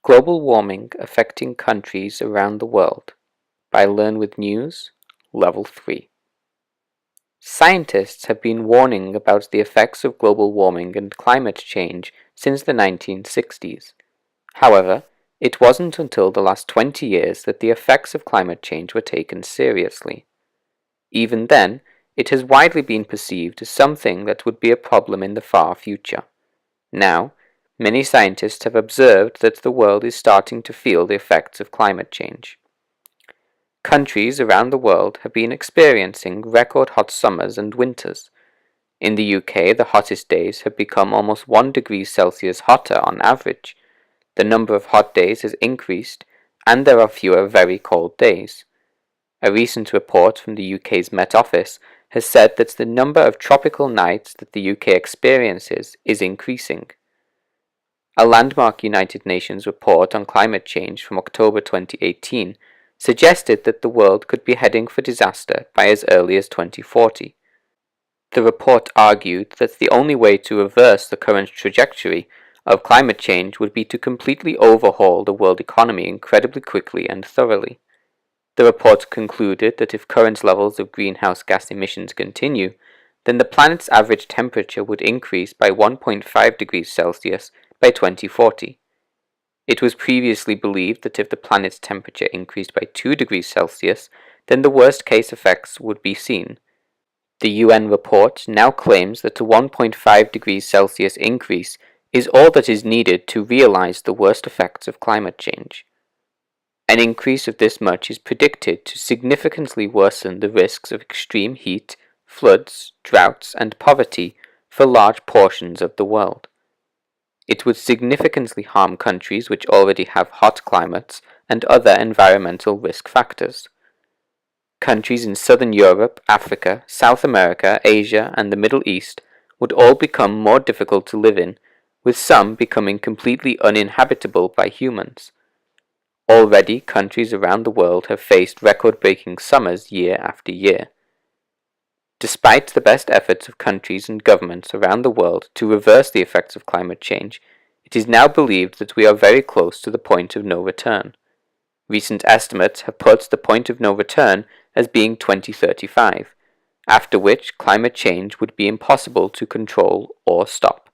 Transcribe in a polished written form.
Global Warming Affecting Countries Around the World by Learn with News, Level 3. Scientists have been warning about the effects of global warming and climate change since the 1960s. However, it wasn't until the last 20 years that the effects of climate change were taken seriously. Even then, it has widely been perceived as something that would be a problem in the far future. Now, many scientists have observed that the world is starting to feel the effects of climate change. Countries around the world have been experiencing record hot summers and winters. In the UK, the hottest days have become almost 1 degree Celsius hotter on average. The number of hot days has increased, and there are fewer very cold days. A recent report from the UK's Met Office has said that the number of tropical nights that the UK experiences is increasing. A landmark United Nations report on climate change from October 2018 suggested that the world could be heading for disaster by as early as 2040. The report argued that the only way to reverse the current trajectory of climate change would be to completely overhaul the world economy incredibly quickly and thoroughly. The report concluded that if current levels of greenhouse gas emissions continue, then the planet's average temperature would increase by 1.5 degrees Celsius by 2040. It was previously believed that if the planet's temperature increased by 2 degrees Celsius, then the worst case effects would be seen. The UN report now claims that a 1.5 degrees Celsius increase is all that is needed to realize the worst effects of climate change. An increase of this much is predicted to significantly worsen the risks of extreme heat, floods, droughts, and poverty for large portions of the world. It would significantly harm countries which already have hot climates and other environmental risk factors. Countries in Southern Europe, Africa, South America, Asia, and the Middle East would all become more difficult to live in, with some becoming completely uninhabitable by humans. Already, countries around the world have faced record-breaking summers year after year. Despite the best efforts of countries and governments around the world to reverse the effects of climate change, it is now believed that we are very close to the point of no return. Recent estimates have put the point of no return as being 2035, after which climate change would be impossible to control or stop.